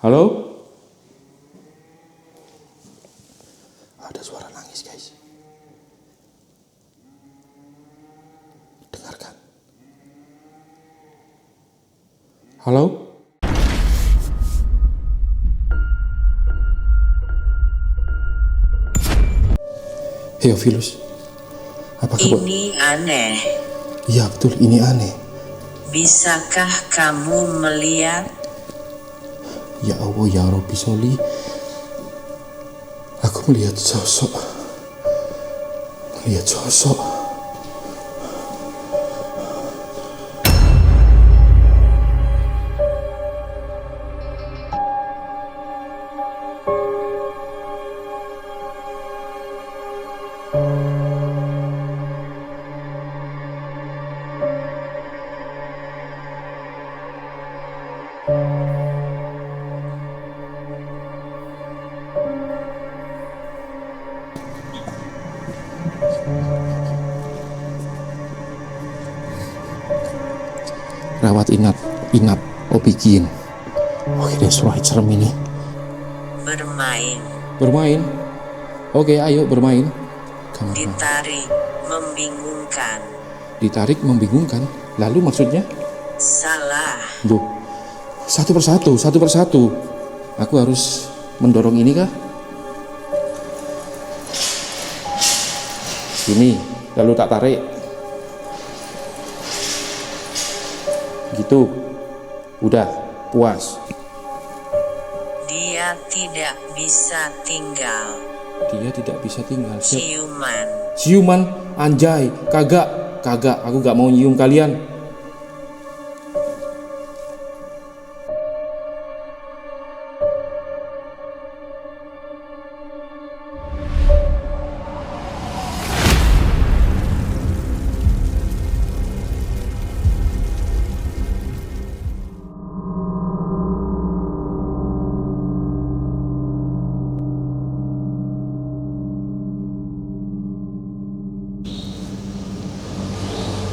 Halo? Ada suara nangis, guys. Dengarkan. Halo? Heophilus, apa kabar? Ini aneh. Iya betul, ini aneh. Bisakah kamu melihat? Ya Allah, ya Rabbi Soli, aku melihat sosok. Rawat inap, opikin. Oke deh, serem ini. Bermain? Oke, ayo bermain. Ditarik membingungkan. Lalu maksudnya? Salah. Duh, satu persatu. Aku harus mendorong ini kah? Sini, lalu tak tarik. Gitu. Udah, puas. Dia tidak bisa tinggal. Siuman, anjay, kagak, aku gak mau nyium kalian.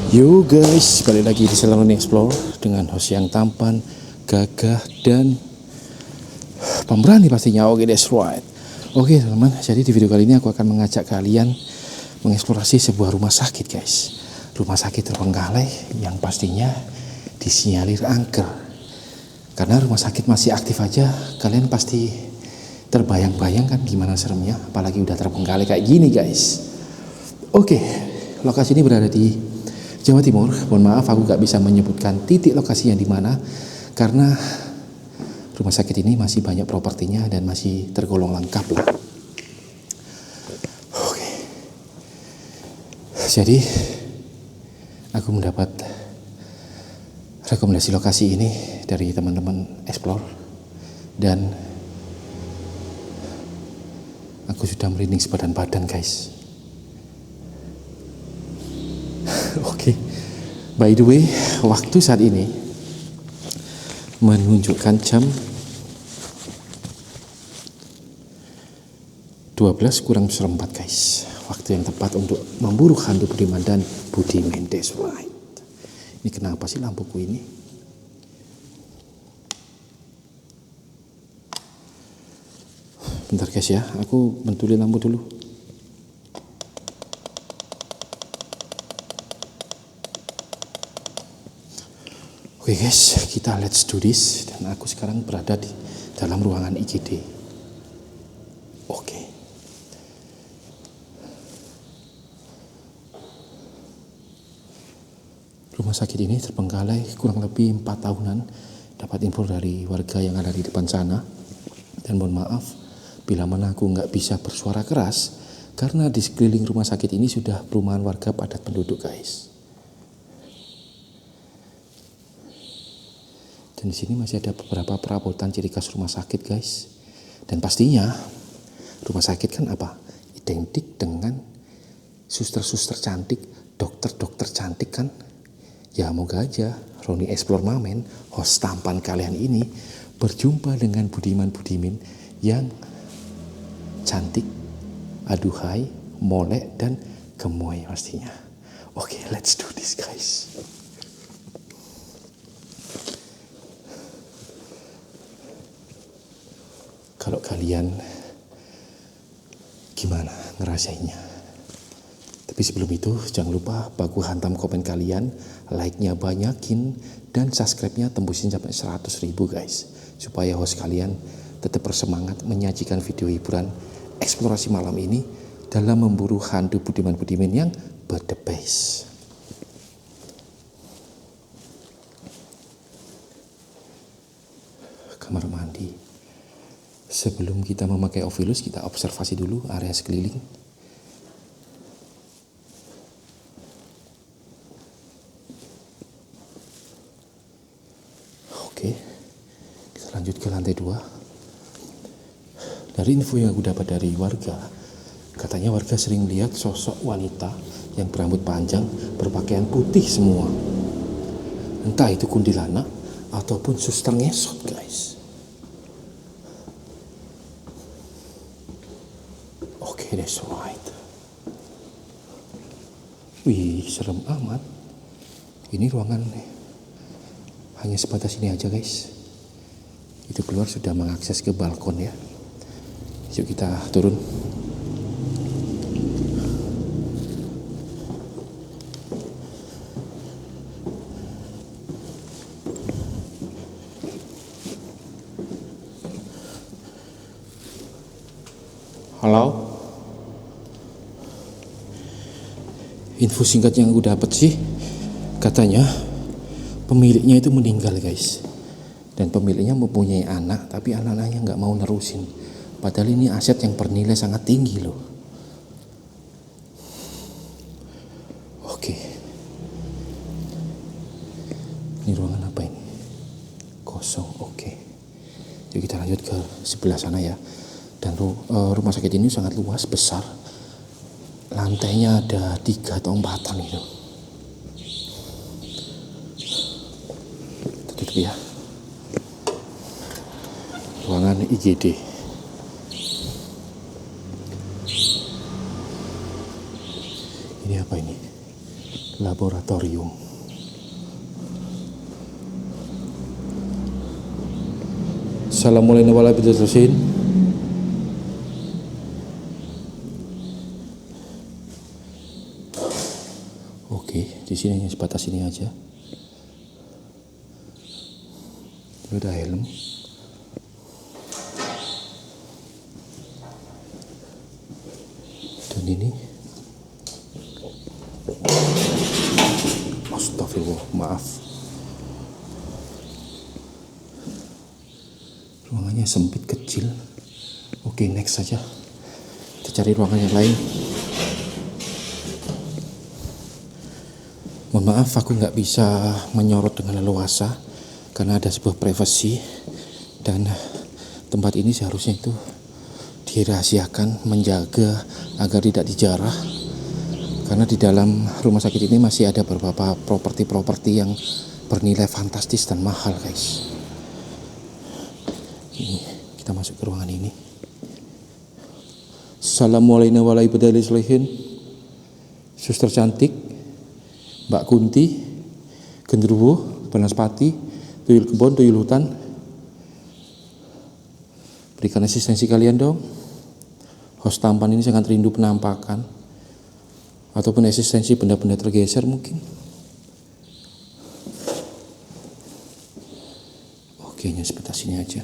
Yo guys, balik lagi di Salon Explore dengan host yang tampan, gagah, dan pemberani pastinya. Oke, that's right. Oke teman-teman, jadi di video kali ini aku akan mengajak kalian mengeksplorasi sebuah rumah sakit guys. Rumah sakit terbengkalai yang pastinya disinyalir angker. Karena rumah sakit masih aktif aja, kalian pasti terbayang-bayang kan gimana seremnya, apalagi udah terbengkalai kayak gini guys. Oke, lokasi ini berada di Jawa Timur. Mohon maaf aku gak bisa menyebutkan titik lokasinya di mana karena rumah sakit ini masih banyak propertinya dan masih tergolong lengkap lah. Oke. Jadi aku mendapat rekomendasi lokasi ini dari teman-teman Explore dan aku sudah merinding sebadan-badan guys. Oke, by the way, waktu saat ini menunjukkan jam 12:04 guys. Waktu yang tepat untuk memburu hantu Budiman dan Budiman. That's right. Ini kenapa sih lampuku ini? Bentar guys ya, aku bentulin lampu dulu. Oke guys, kita let's do this. Dan aku sekarang berada di dalam ruangan IGD. Oke. Rumah sakit ini terbengkalai kurang lebih 4 tahunan. Dapat info dari warga yang ada di depan sana. Dan mohon maaf bila mana aku nggak bisa bersuara keras karena di sekeliling rumah sakit ini sudah perumahan warga padat penduduk guys. Dan di sini masih ada beberapa perabotan ciri khas rumah sakit guys. Dan pastinya rumah sakit kan apa? Identik dengan suster-suster cantik, dokter-dokter cantik kan? Ya moga aja Roni Explore Mamen, host tampan kalian ini berjumpa dengan Budiman yang cantik, aduhai, molek, dan gemoy pastinya. Oke, let's do this guys. kalau kalian gimana ngerasainnya. Tapi sebelum itu jangan lupa baku hantam komen kalian, like-nya banyakin, dan subscribe-nya tembusin sampai 100.000 guys, supaya host kalian tetap bersemangat menyajikan video hiburan eksplorasi malam ini dalam memburu hantu budiman-budiman yang the best. Kamar mandi. Sebelum kita memakai Ovilus, kita observasi dulu area sekeliling. Oke, kita lanjut ke lantai 2. Dari info yang aku dapat dari warga, katanya warga sering melihat sosok wanita yang berambut panjang berpakaian putih semua. Entah itu kuntilanak ataupun suster ngesot guys. Oke, that's right. Wih, serem amat. Ini ruangan hanya sebatas ini aja guys. Itu keluar sudah mengakses ke balkon ya. Yuk kita turun. Halo. Info singkat yang aku dapat sih, katanya pemiliknya itu meninggal guys. Dan pemiliknya mempunyai anak, tapi anak-anaknya nggak mau nerusin. Padahal ini aset yang bernilai sangat tinggi loh. Oke. Ini ruangan apa ini? Kosong, oke. Jadi kita lanjut ke sebelah sana ya. Dan rumah sakit ini sangat luas, besar. Lantainya ada 3 atau 4-an gitu. Tutup ya. Ruangan IGD. Ini apa ini? Laboratorium. Assalamualaikum warahmatullahi wabarakatuh. Oke, di sini hanya sebatas ini aja. Ini udah helm. Dan ini astagfirullah, maaf. Ruangannya sempit kecil. Oke, next saja. Kita cari ruangan yang lain. Mohon maaf, aku nggak bisa menyorot dengan leluasa karena ada sebuah privasi, dan tempat ini seharusnya itu dirahasiakan, menjaga agar tidak dijarah, karena di dalam rumah sakit ini masih ada beberapa properti-properti yang bernilai fantastis dan mahal guys. Ini, kita masuk ke ruangan ini. Assalamualaikum warahmatullahi wabarakatuh. Suster cantik, Mbak Kunti, genderuwo, banaspati, tuyul kebun, tuyul hutan. Berikan asistensi kalian dong. Host tampan ini sangat rindu penampakan. Ataupun asistensi benda-benda tergeser mungkin. Oke, hanya sebatas ini aja.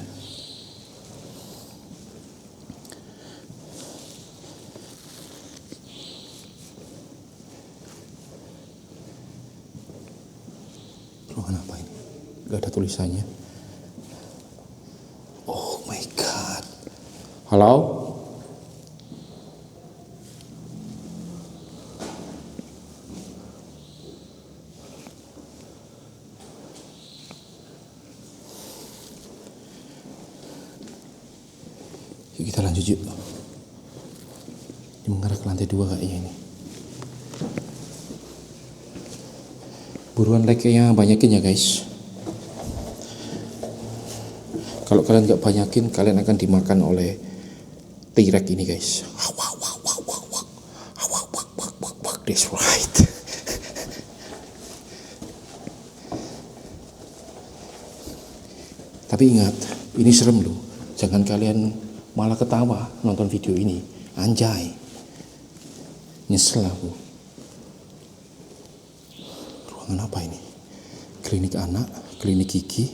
Ruangan apa ini? Gak ada tulisannya. Oh my god. Halo? Yuk kita lanjut yuk. Ini mengarah ke lantai 2 kayaknya ini. Buruan like-nya banyakin ya guys. Kalau kalian gak banyakin, kalian akan dimakan oleh T-Rex ini guys. That's right. Tapi ingat, ini serem loh. Jangan kalian malah ketawa nonton video ini. Anjay, nyesel aku. Ruangan apa ini? Klinik anak, klinik gigi.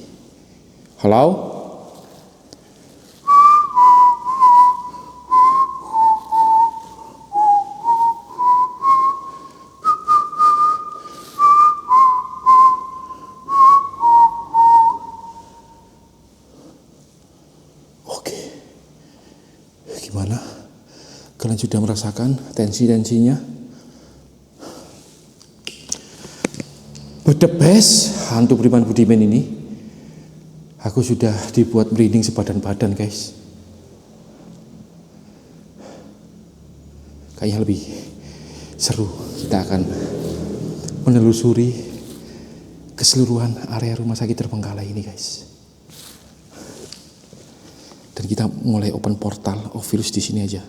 Halo? Gimana? Kalian sudah merasakan tensi-tensinya? But the best, hantu Budiman Budiman ini, aku sudah dibuat merinding sebadan-badan, guys. Kayaknya lebih seru. Kita akan menelusuri keseluruhan area rumah sakit terbengkalai ini, guys. Dan kita mulai open portal Ovilus di sini aja.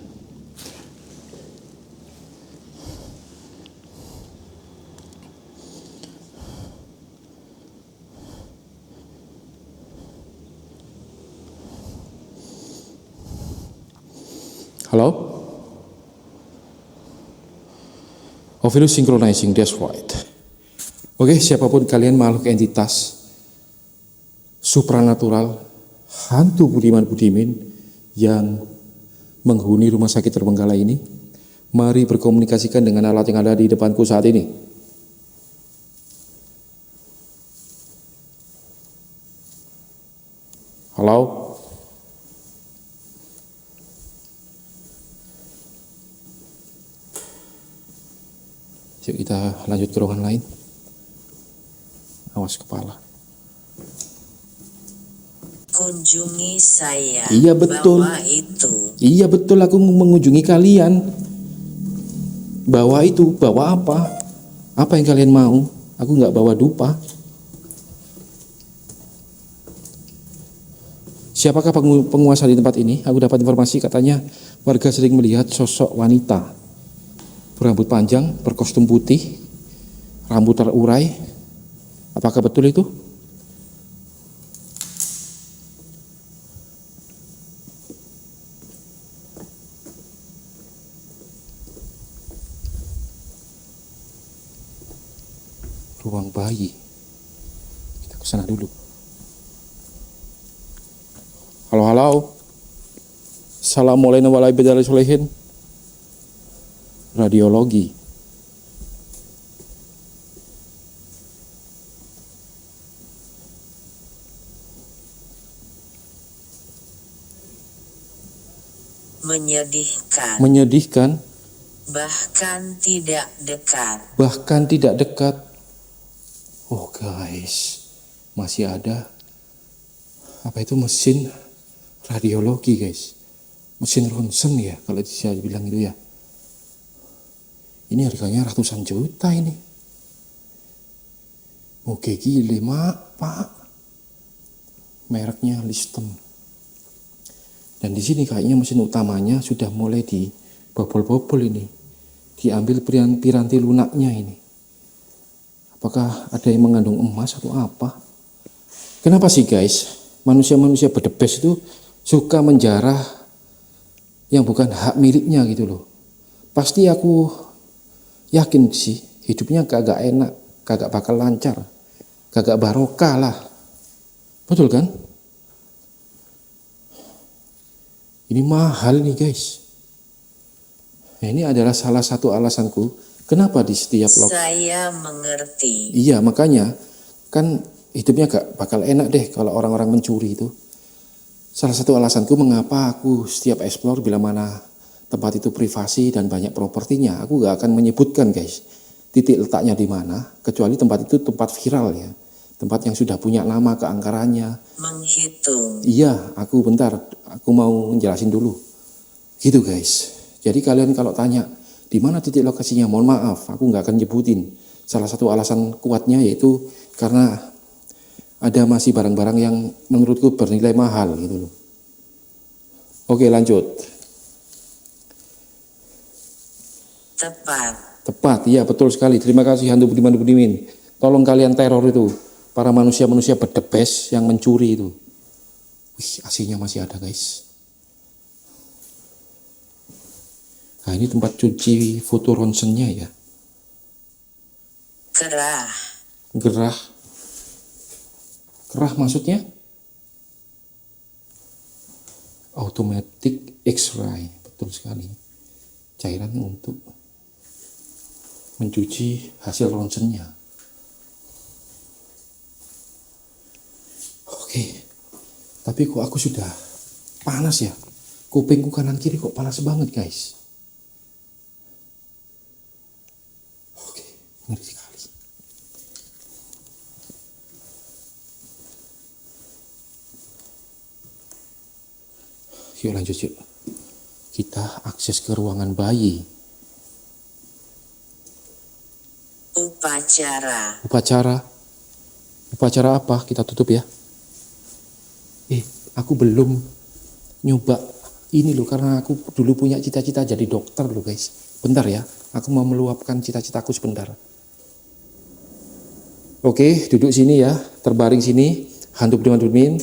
Halo? Ovilus synchronizing, that's right. Oke, siapapun kalian, makhluk entitas supranatural, hantu Budiman Budiman yang menghuni rumah sakit terbengkalai ini, mari berkomunikasikan dengan alat yang ada di depanku saat ini. Halo? Yuk kita lanjut ke ruangan lain. Awas kepala. Kunjungi saya. Iya betul. Bawa itu. Iya betul, aku mengunjungi kalian. Bawa itu, bawa apa? Apa yang kalian mau? Aku nggak bawa dupa. Siapakah penguasa di tempat ini? Aku dapat informasi katanya warga sering melihat sosok wanita berambut panjang, berkostum putih, rambut terurai. Apakah betul itu? Ruang bayi. Kita ke sana dulu. Halo, halo. Assalamualaikum warahmatullahi wabarakatuh. Radiologi. Menyedihkan. Menyedihkan. Bahkan tidak dekat. Bahkan tidak dekat. Oh guys, masih ada apa itu, mesin radiologi guys, mesin ronsen ya kalau bisa dibilang itu ya. Ini harganya ratusan juta ini. Oke, gile mak, pak. Mereknya Liston. Dan di sini kayaknya mesin utamanya sudah mulai dibobol-bobol ini. Diambil piranti lunaknya ini. Apakah ada yang mengandung emas atau apa? Kenapa sih guys, manusia-manusia berdebes itu suka menjarah yang bukan hak miliknya gitu loh. Pasti aku yakin sih hidupnya kagak enak, kagak bakal lancar, kagak barokah lah. Betul kan? Ini mahal nih guys. Nah, ini adalah salah satu alasanku kenapa di setiap Saya mengerti. Iya, makanya kan hidupnya gak bakal enak deh kalau orang-orang mencuri itu. Salah satu alasanku mengapa aku setiap explore bila mana tempat itu privasi dan banyak propertinya, aku gak akan menyebutkan guys titik letaknya di mana, kecuali tempat itu tempat viral ya, tempat yang sudah punya nama keangkarannya. Menghitung. Iya, aku mau menjelasin dulu gitu guys. Jadi kalian kalau tanya di mana titik lokasinya, mohon maaf, aku nggak akan nyebutin. Salah satu alasan kuatnya yaitu karena ada masih barang-barang yang menurutku bernilai mahal gitu loh. Oke, lanjut. Tepat, iya betul sekali. Terima kasih hantu Budiman Budiman. Tolong kalian teror itu para manusia-manusia berdebes yang mencuri itu. Wih, AC-nya masih ada guys. Nah, ini tempat cuci foto ronsennya ya. Kerah. Gerah. Kerah maksudnya? Automatic X-ray. Betul sekali. Cairan untuk mencuci hasil ronsennya. Oke. Tapi kok aku sudah panas ya? Kupingku kanan kiri kok panas banget, guys. Oke, ngeri sekali. Yuk lanjut yuk. Kita akses ke ruangan bayi. Upacara. Upacara apa? Kita tutup ya. Aku belum nyoba ini loh, karena aku dulu punya cita-cita jadi dokter loh, guys. Bentar ya, aku mau meluapkan cita-citaku sebentar. Oke, duduk sini ya, terbaring sini, hantu bermin.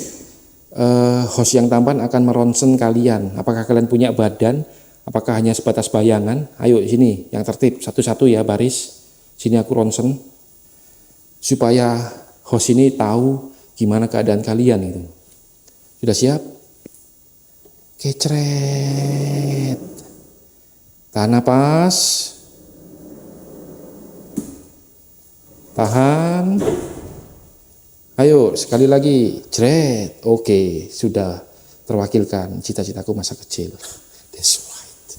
Host yang tampan akan meronsen kalian. Apakah kalian punya badan? Apakah hanya sebatas bayangan? Ayo sini, yang tertib, satu-satu ya, baris. Sini aku ronsen, supaya host ini tahu gimana keadaan kalian gitu. Sudah siap? Kecret. Tahan napas. Tahan. Ayo sekali lagi. Jret. Oke, sudah terwakilkan cita-citaku masa kecil. That's right.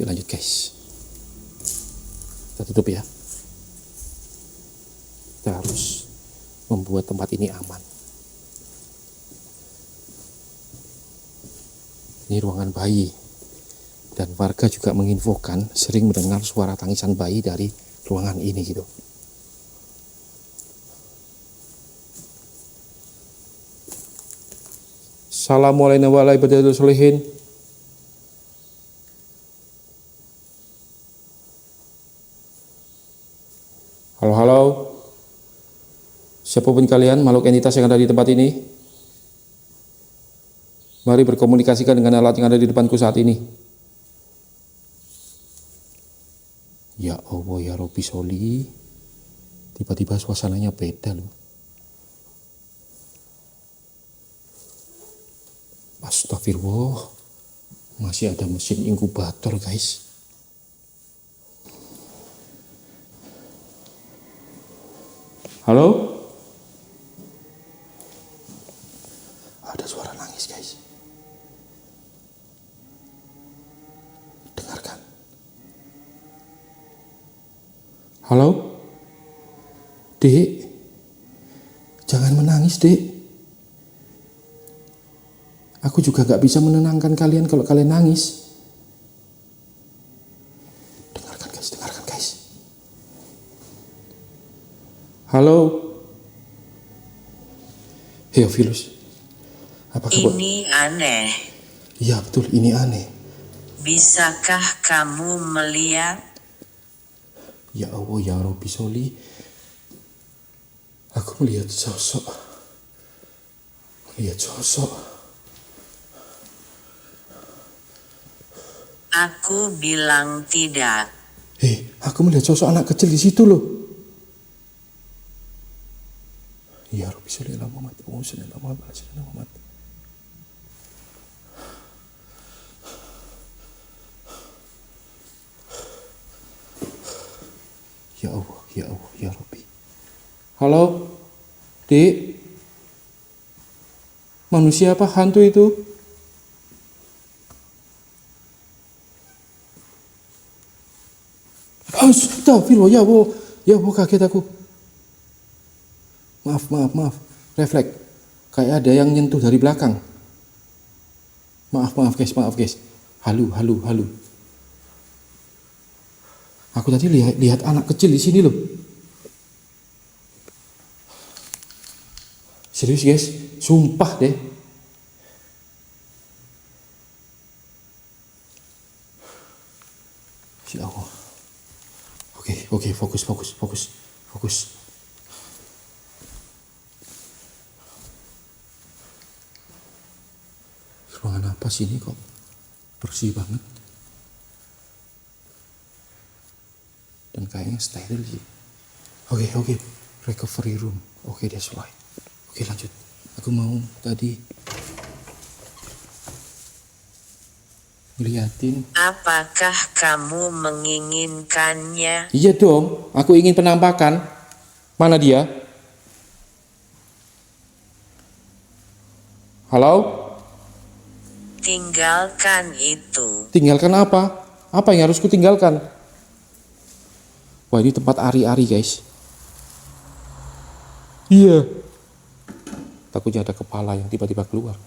Yuk lanjut, guys. Kita tutup ya. Kita harus membuat tempat ini aman. Ini ruangan bayi. Dan warga juga menginfokan sering mendengar suara tangisan bayi dari ruangan ini gitu. Assalamualaikum warahmatullahi wabarakatuh. Halo, halo. Siapapun kalian, makhluk entitas yang ada di tempat ini, mari berkomunikasikan dengan alat yang ada di depanku saat ini. Ya Allah, ya Robbi Soli. Tiba-tiba suasananya beda loh. Astagfirullah. Masih ada mesin inkubator, guys. Halo? Ada suara nangis, guys. Dengarkan. Halo? Dek? Jangan menangis, Dek. Aku juga gak bisa menenangkan kalian kalau kalian nangis. Dengarkan, guys. Dengarkan, guys. Halo? Heofilus. Apakah Ini aneh. Iya betul, ini aneh. Bisakah kamu melihat? Ya Allah, ya Robbi Soli. Aku melihat sosok. Aku bilang tidak. Aku melihat sosok anak kecil di situ loh. Ya Robbi Soli ala Muhammad. Ya Allah, ya Allah, ya Robbi. Halo, Dik. Manusia apa hantu itu? Astagfirullah, ya Allah. Ya Allah, kaget aku. Maaf. Refleks. Kayak ada yang nyentuh dari belakang. Maaf guys. Halu. Aku tadi lihat anak kecil di sini loh. Serius guys, sumpah deh. Ya Allah. Oke, fokus. Ruangan apa sih ini kok? Bersih banget. Dan kayaknya steril sih. Oke. Recovery room. Oke, that's right. Oke, lanjut. Aku mau tadi ngeliatin. Apakah kamu menginginkannya? Iya dong, aku ingin penampakan. Mana dia? Halo? Tinggalkan itu. Tinggalkan apa? Apa yang harus kutinggalkan? Wah, ini tempat ari-ari guys. Iya. Takutnya ada kepala yang tiba-tiba keluar.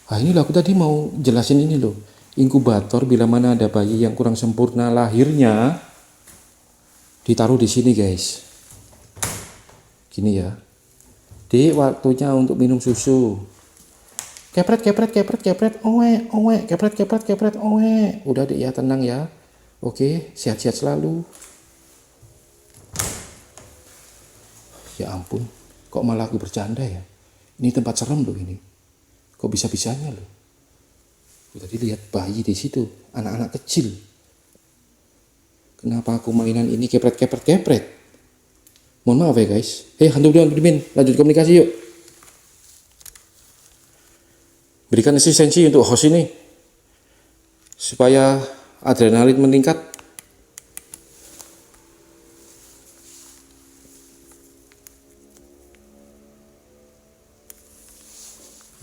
Nah, inilah aku tadi mau jelasin ini loh. Inkubator bila mana ada bayi yang kurang sempurna lahirnya, ditaruh di sini guys. Gini ya. Dek, waktunya untuk minum susu. Kepret, owe, kepret, owe. Udah dek ya, tenang ya. Oke, sehat-sehat selalu. Ya ampun, kok malah aku bercanda ya? Ini tempat serem loh ini. Kok bisa-bisanya loh? Tadi lihat bayi di situ, anak-anak kecil. Kenapa aku mainan ini kepret? Mohon maaf ya guys. Hantu Dimin, lanjut komunikasi yuk. Berikan asistensi untuk host ini supaya adrenalin meningkat.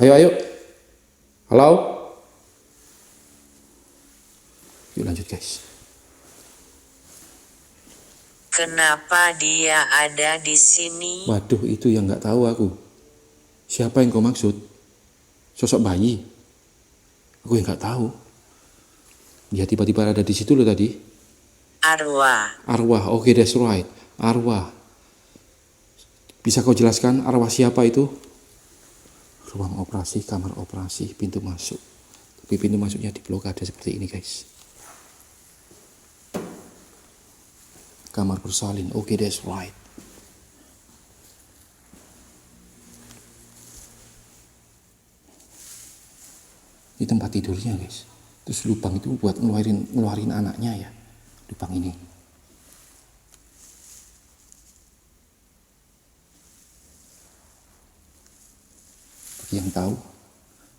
Ayo. Halo. Yuk lanjut guys. Kenapa dia ada di sini? Waduh, itu yang nggak tahu aku. Siapa yang kau maksud? Sosok bayi? Aku yang nggak tahu. Dia tiba-tiba ada di situ loh tadi. Arwah, oke, that's right. Arwah. Bisa kau jelaskan arwah siapa itu? Ruang operasi, kamar operasi, pintu masuk. Tapi pintu masuknya diblokade seperti ini guys. Kamar bersalin, oke, that's right. Ini tempat tidurnya guys. Terus lubang itu buat ngeluarin anaknya ya. Lubang ini. Bagi yang tahu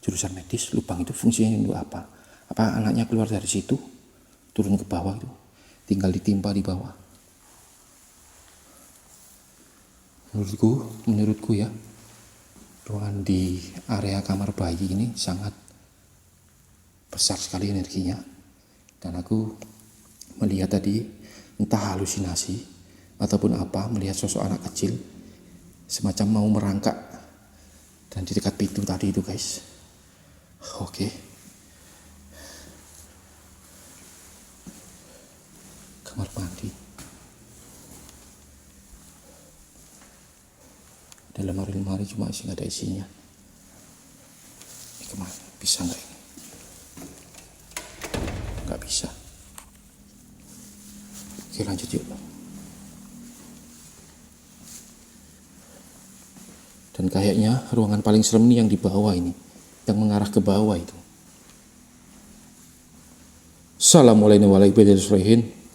jurusan medis, lubang itu fungsinya untuk apa? Apa anaknya keluar dari situ, turun ke bawah itu, tinggal ditimpa di bawah. Menurutku ya, ruangan di area kamar bayi ini sangat besar sekali energinya. Dan aku melihat tadi entah halusinasi ataupun apa, melihat sosok anak kecil semacam mau merangkak dan di dekat pintu tadi itu guys. Oke. Kamar mandi. Ada lemari cuma nggak ada isinya. Ini kemana? Bisa nggak ini? Nggak bisa. Oke, lanjut yuk. Dan kayaknya ruangan paling serem ini yang di bawah ini, yang mengarah ke bawah itu. Assalamualaikum warahmatullahi wabarakatuh.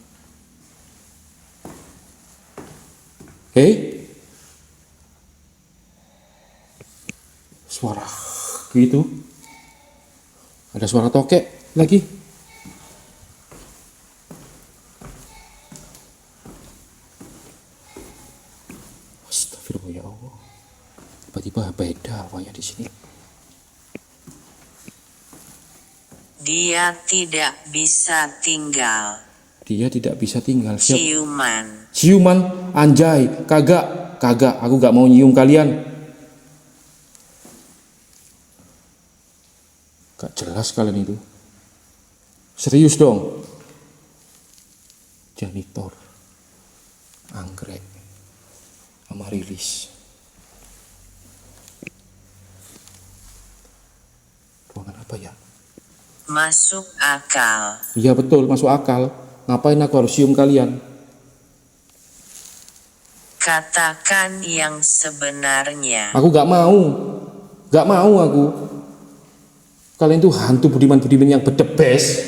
Suara gitu. Ada suara tokek lagi. Astagfirullah ya Allah. Tiba-tiba beda awalnya di sini. Dia tidak bisa tinggal. Dia tidak bisa tinggal. Ciuman, anjay, kagak, aku gak mau nyium kalian. Gak jelas kalian itu. Serius dong. Janitor, anggrek, amarilis. Ruangan apa ya? Masuk akal. Iya betul, masuk akal. Ngapain aku harus cium kalian? Katakan yang sebenarnya. Aku gak mau. Gak mau aku. Kalian tuh hantu budiman-budiman yang the best.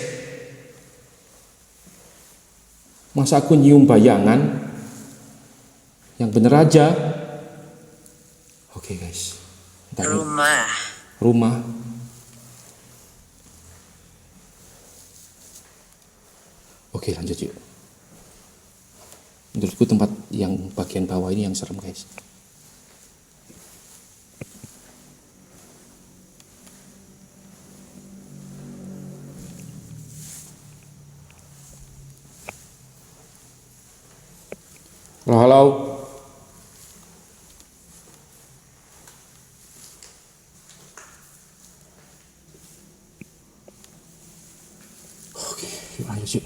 Masa aku nyium bayangan? Yang bener aja. Oke guys. Rumah. Oke lanjut yuk. Menurutku tempat yang bagian bawah ini yang serem guys. Halo. Oke, yuk ayo yuk.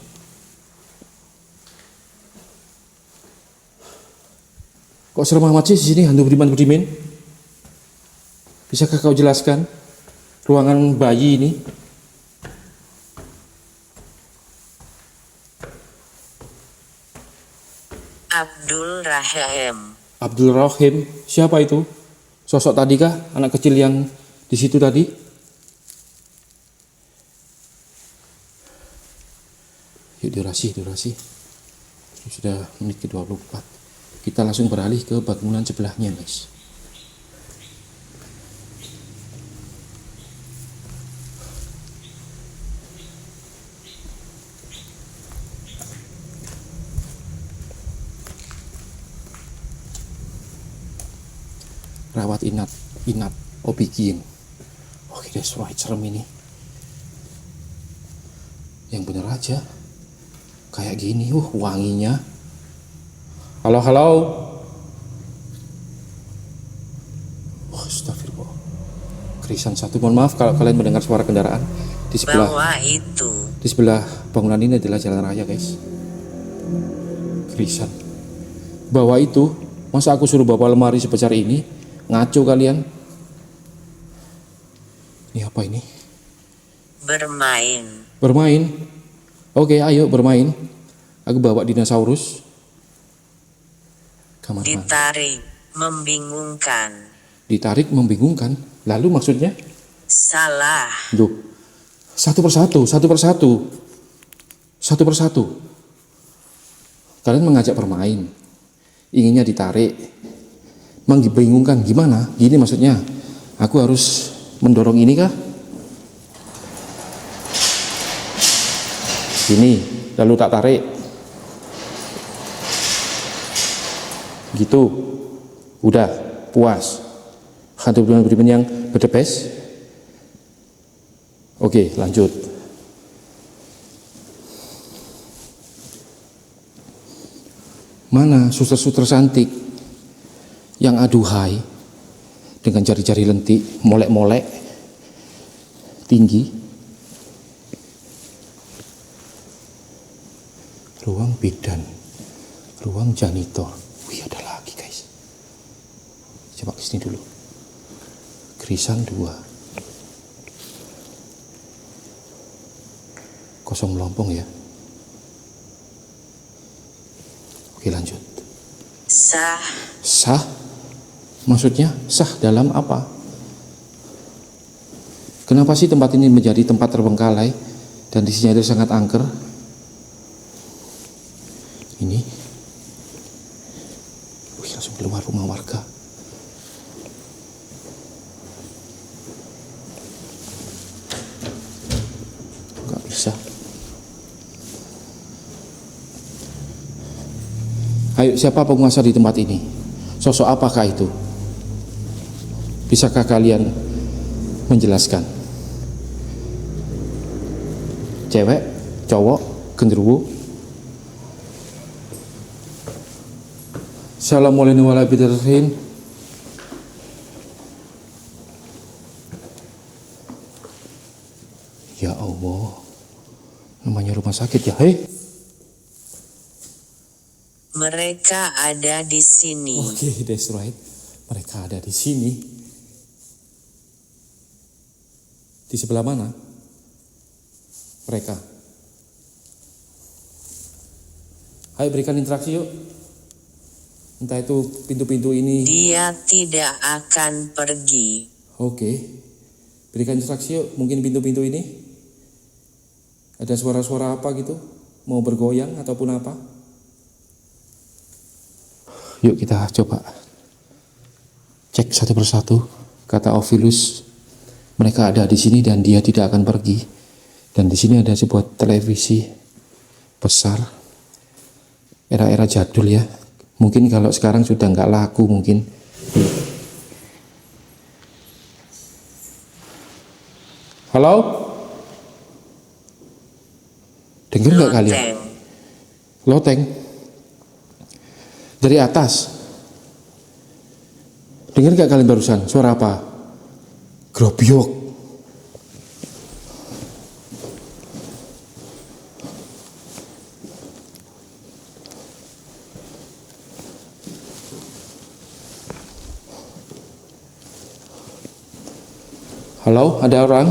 Kok serem amat sih di sini hantu budiman-budiman? Bisakah kau jelaskan ruangan bayi ini? Abdul Rahim, siapa itu? Sosok tadi kah? Anak kecil yang di situ tadi? Yuk durasi. Sudah menit ke-24. Kita langsung beralih ke bangunan sebelahnya, guys. Rawat inap Obigin. Oke, that's right, serem ini. Yang bener aja. Kayak gini, wanginya. Halo. Astagfirullah. Krisan satu, mohon maaf kalau kalian mendengar suara kendaraan di sebelah bawah itu. Di sebelah bangunan ini adalah jalan raya, guys. Krisan. Bawah itu, masa aku suruh bawa lemari sebesar ini? Ngaco kalian. Ini apa ini? Bermain. Oke, ayo bermain. Aku bawa dinosaurus. Kamar Ditarik membingungkan. Lalu maksudnya? Salah. Duh. Satu persatu. Kalian mengajak bermain. Inginnya ditarik. Membingungkan gimana? Gini maksudnya. Aku harus mendorong ini kah? Gini, lalu tak tarik. Gitu. Udah, puas. Hantu budiman yang berdebes. Oke, lanjut. Mana suster-suster cantik yang aduhai dengan jari-jari lentik, molek-molek, tinggi. Ruang bidan, ruang janitor. Wih, ada lagi guys. Coba kesini dulu. Krisan 2. Kosong melompong ya. Oke, lanjut. Sah? Maksudnya sah dalam apa? Kenapa sih tempat ini menjadi tempat terbengkalai dan isinya itu sangat angker? Ini. Wih, langsung keluar rumah warga. Gak bisa. Ayo, siapa penguasa di tempat ini? Sosok apakah itu? Bisakah kalian menjelaskan? Cewek, cowok, genderuwo? Assalamualaikum warahmatullahi wabarakatuh. Ya Allah, namanya rumah sakit ya, hei. Mereka ada di sini. Oke, that's right. Mereka ada di sini. Di sebelah mana? Mereka. Ayo berikan interaksi yuk. Entah itu pintu-pintu ini. Dia tidak akan pergi. Oke, berikan instruksi yuk. Mungkin pintu-pintu ini ada suara-suara apa gitu, mau bergoyang ataupun apa. Yuk kita coba cek satu persatu. Kata Ovilus, mereka ada di sini dan dia tidak akan pergi. Dan di sini ada sebuah televisi besar, era-era jadul ya. Mungkin kalau sekarang sudah nggak laku mungkin. Halo? Dengar nggak kalian? Loteng. Loteng. Dari atas. Dengar nggak kalian barusan? Suara apa? Grobyok. Halo, ada orang?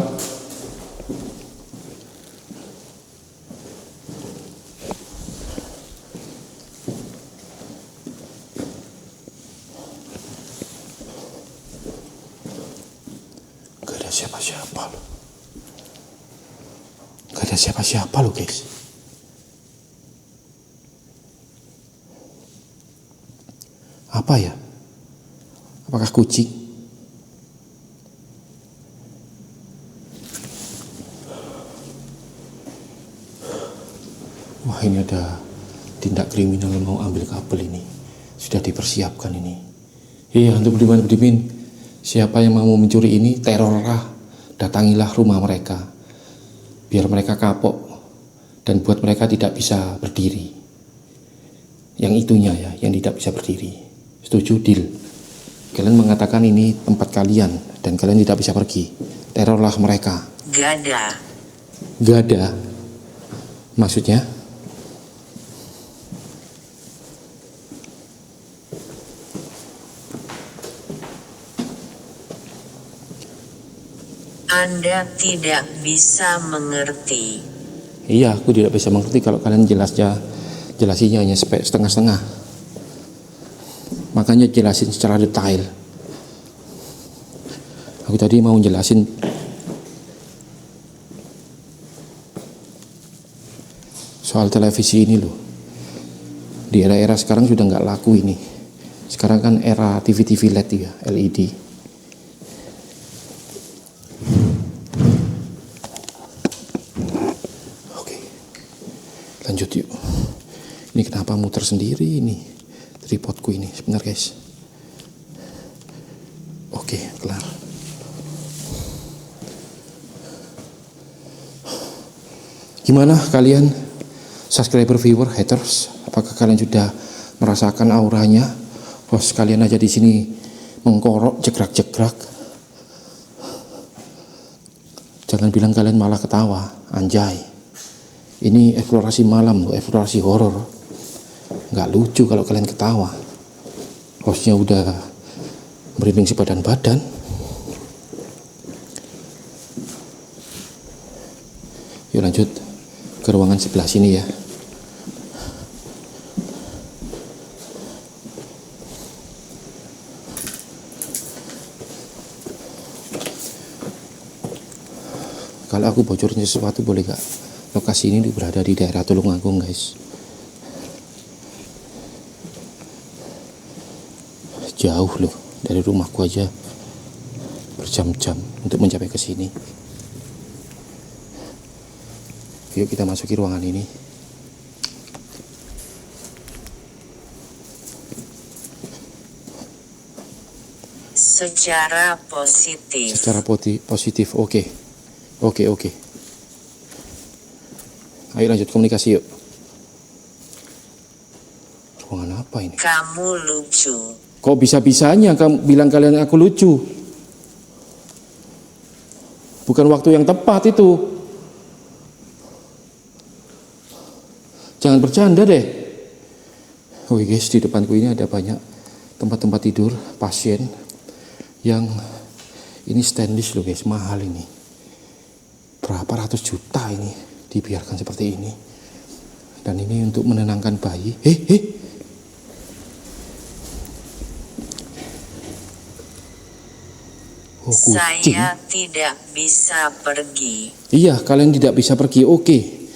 Gak ada siapa-siapa loh. Gak ada siapa-siapa loh guys. Apa ya? Apakah kucing? Wah, ini ada tindak kriminal mau ambil kabel ini. Sudah dipersiapkan ini. Iya, untuk Budiman, siapa yang mau mencuri ini, terorlah. Datangilah rumah mereka. Biar mereka kapok dan buat mereka tidak bisa berdiri. Yang itunya ya, yang tidak bisa berdiri. Setuju, deal. Kalian mengatakan ini tempat kalian dan kalian tidak bisa pergi. Terorlah mereka. Gada. Gada. Maksudnya? Anda tidak bisa mengerti. Iya, aku tidak bisa mengerti kalau kalian jelasinya hanya setengah-setengah. Makanya jelasin secara detail. Aku tadi mau jelasin soal televisi ini loh. Di era-era sekarang sudah nggak laku ini. Sekarang kan era TV-TV LED ya, LED. Lanjut yuk. Ini kenapa muter sendiri ini tripodku ini? Sebentar guys. Oke, kelar. Gimana kalian subscriber, viewer, haters? Apakah kalian sudah merasakan auranya? Bos kalian aja di sini mengkorok, jegrak-jegrak. Jangan bilang kalian malah ketawa, anjay. Ini eksplorasi malam loh, eksplorasi horor. Nggak lucu kalau kalian ketawa. Hostnya udah merinding sebadan-badan. Yuk lanjut ke ruangan sebelah sini ya. Kalau aku bocorin sesuatu boleh gak? Lokasi ini berada di daerah Tulungagung guys. Jauh loh dari rumahku aja, berjam-jam untuk mencapai ke sini. Yuk kita masuki ruangan ini. Secara positif. Secara positif, oke. Ayo lanjut komunikasi yuk. Ruangan apa ini? Kamu lucu. Kok bisa-bisanya kamu bilang kalian aku lucu? Bukan waktu yang tepat itu. Jangan bercanda deh. Oke guys, di depanku ini ada banyak tempat-tempat tidur pasien yang ini stainless loh guys, mahal ini. Berapa ratus juta ini dibiarkan seperti ini. Dan ini untuk menenangkan bayi. kucing. Saya tidak bisa pergi. Iya, kalian tidak bisa pergi. Oke.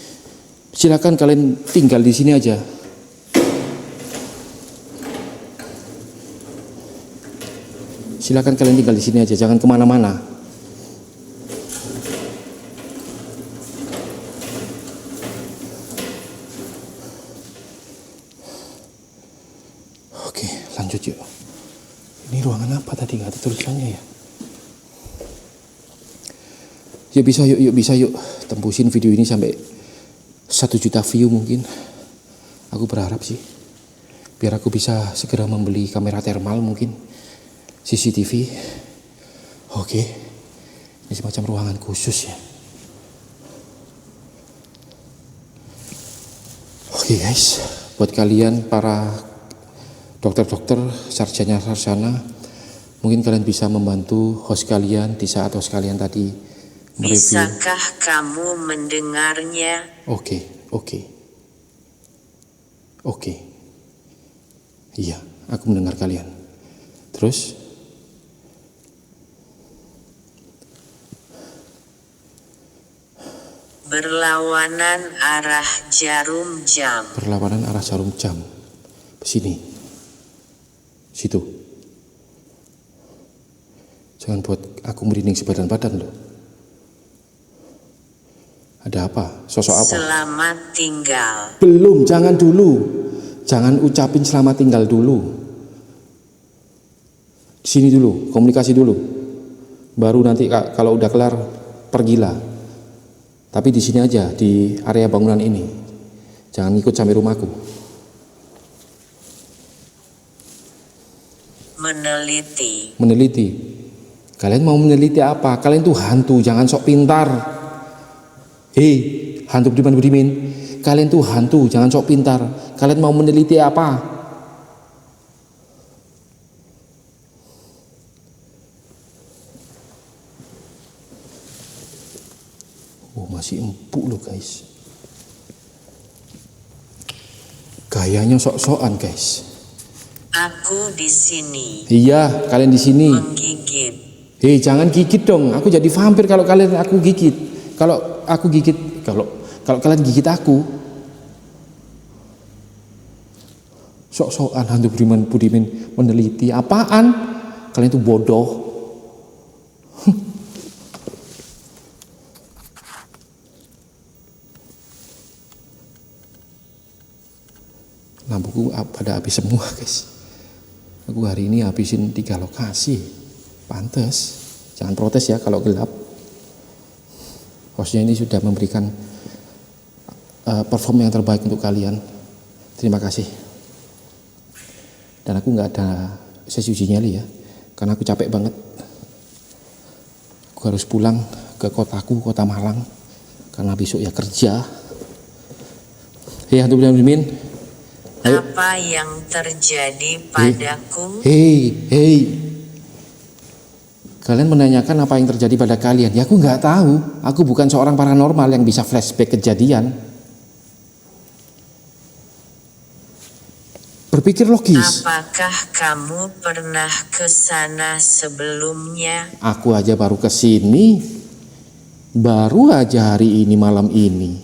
Silakan kalian tinggal di sini aja. Silakan kalian tinggal di sini aja, jangan kemana-mana. Oke, lanjut yuk. Ini ruangan apa tadi? Gak ada tulisannya ya. Yuk bisa yuk. Tembusin video ini sampai 1 juta view mungkin. Aku berharap sih. Biar aku bisa segera membeli kamera thermal mungkin. CCTV. Oke. Ini semacam ruangan khusus ya. Oke guys. Buat kalian para dokter-dokter, sarjana, mungkin kalian bisa membantu host kalian di saat host kalian tadi mereview. Bisakah kamu mendengarnya? Oke. Iya, aku mendengar kalian. Terus? Berlawanan arah jarum jam. Berlawanan arah jarum jam. Sini. Situ. Jangan buat aku merinding sebadan-badan loh. Ada apa? Sosok apa? Selamat tinggal. Belum, jangan dulu. Jangan ucapin selamat tinggal dulu. Di sini dulu, komunikasi dulu. Baru nanti kalau udah kelar pergilah. Tapi di sini aja, di area bangunan ini. Jangan ikut sampai rumahku. Meneliti. Kalian mau meneliti apa? Kalian tuh hantu, jangan sok pintar. Hei, hantu budiman. Kalian tuh hantu, jangan sok pintar. Kalian mau meneliti apa? Oh, masih empuk loh guys. Gayanya sok-sokan guys. Aku di sini. Iya, kalian di sini. Menggigit. Hei, jangan gigit dong. Aku jadi vampir kalau kalian aku gigit. Kalau aku gigit, kalau kalian gigit aku. Sok-sokan hantu budiman meneliti. Apaan? Kalian itu bodoh. Lampuku pada habis semua guys. Aku hari ini habisin 3 lokasi. Pantes. Jangan protes ya kalau gelap. Hostnya ini sudah memberikan perform yang terbaik untuk kalian. Terima kasih. Dan aku nggak ada sesi uji nyali ya, karena aku capek banget. Aku harus pulang ke kotaku, kota Malang, karena besok ya kerja. Hei hantu budiman. Apa yang terjadi padaku? Hei. Kalian menanyakan apa yang terjadi pada kalian. Ya aku nggak tahu. Aku bukan seorang paranormal yang bisa flashback kejadian. Berpikir logis. Apakah kamu pernah ke sana sebelumnya? Aku aja baru ke sini. Baru aja hari ini malam ini.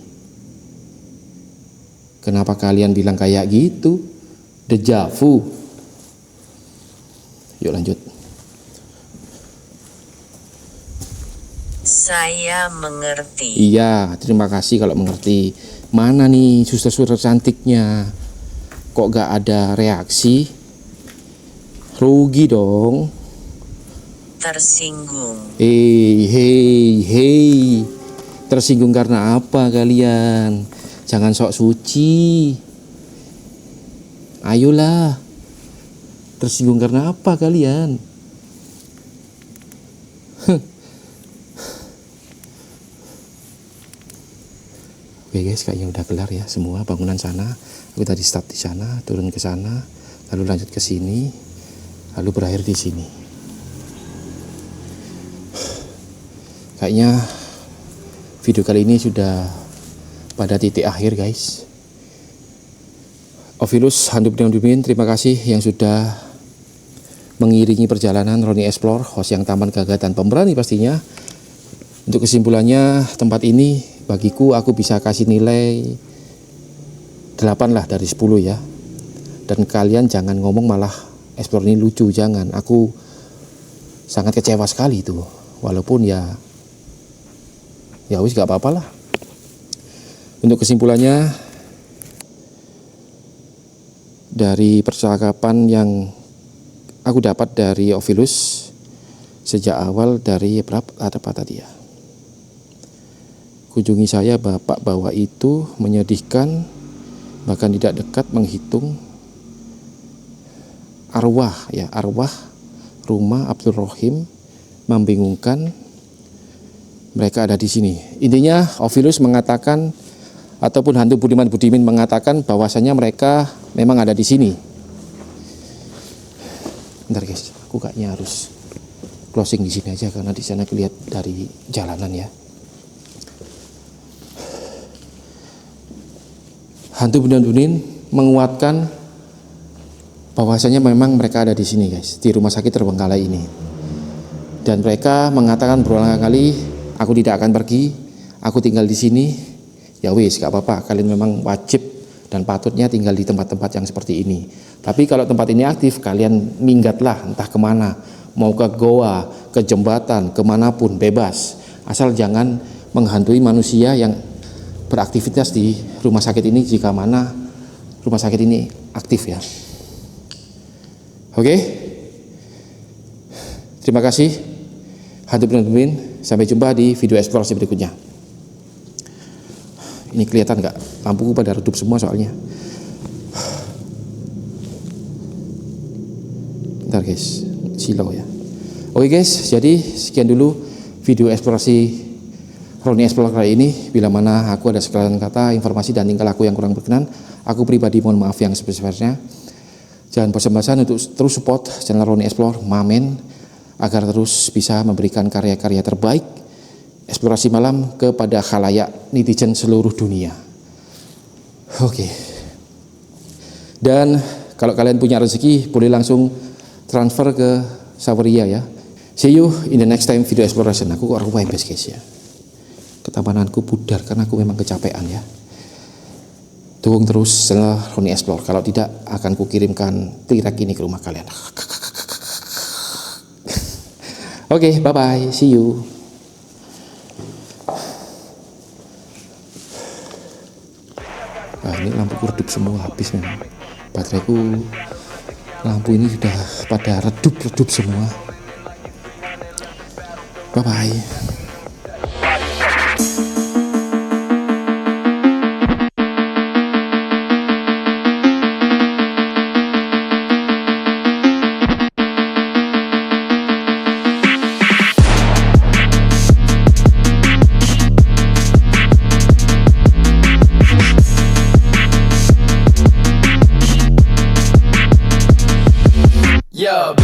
Kenapa kalian bilang kayak gitu? Deja vu. Yuk lanjut. Saya mengerti. Iya, terima kasih kalau mengerti. Mana nih suster-suster cantiknya? Kok gak ada reaksi? Rugi dong. Tersinggung. Hei. Tersinggung karena apa kalian? Jangan sok suci. Ayolah. Tersinggung karena apa kalian? Oke guys, kayaknya udah kelar ya semua bangunan sana. Aku tadi start di sana, turun ke sana, lalu lanjut ke sini, lalu berakhir di sini. Kayaknya video kali ini sudah pada titik akhir guys. Ovilus hantu budiman, terima kasih yang sudah mengiringi perjalanan Roni Explore, host yang taman gagah dan pemberani pastinya. Untuk kesimpulannya, tempat ini bagiku aku bisa kasih nilai 8 lah dari 10 ya. Dan kalian jangan ngomong malah Explore ini lucu, jangan. Aku sangat kecewa sekali itu. Walaupun ya wis gak apa-apa lah. Untuk kesimpulannya, dari percakapan yang aku dapat dari Ovilus sejak awal dari apa tadi ya, kunjungi saya bapak bahwa itu menyedihkan, bahkan tidak dekat menghitung arwah rumah Abdul Rohim, membingungkan mereka ada di sini. Intinya Ovilus mengatakan ataupun hantu Budiman mengatakan bahwasanya mereka memang ada di sini. Bentar guys, aku kayaknya harus closing di sini aja karena di sana kelihatan dari jalanan ya. Hantu Budiman menguatkan bahwasanya memang mereka ada di sini guys, di rumah sakit terbengkalai ini. Dan mereka mengatakan berulang kali, aku tidak akan pergi, aku tinggal di sini. Ya wis, gak apa-apa, kalian memang wajib dan patutnya tinggal di tempat-tempat yang seperti ini. Tapi kalau tempat ini aktif, kalian minggatlah entah kemana, mau ke goa, ke jembatan, kemanapun, bebas. Asal jangan menghantui manusia yang beraktivitas di rumah sakit ini jika mana rumah sakit ini aktif ya. Oke, terima kasih hantu Budiman. Sampai jumpa di video eksplorasi berikutnya. Ini kelihatan nggak? Lampuku pada redup semua soalnya. Bentar guys, silau ya. Oke guys, jadi sekian dulu video eksplorasi Roni Explore kali ini. Bila mana aku ada sekalian kata, informasi dan tingkah laku yang kurang berkenan, aku pribadi mohon maaf yang sebesar-besarnya. Jangan bosan-bosan untuk terus support channel Roni Explore Mamen agar terus bisa memberikan karya-karya terbaik eksplorasi malam kepada khalayak netizen seluruh dunia. Oke. Dan kalau kalian punya rezeki boleh langsung transfer ke Saweria ya. See you in the next time video exploration. Aku kok rumah guys ya. Ketapananku pudar karena aku memang kecapean ya. Dukung terus channel Roni Explore. Kalau tidak akan kukirimkan tirak ini ke rumah kalian. Oke, bye-bye. See you. Nah, ini lampuku redup semua, habis memang. Bateraiku, lampu ini sudah pada redup semua. Bye-bye. Yeah.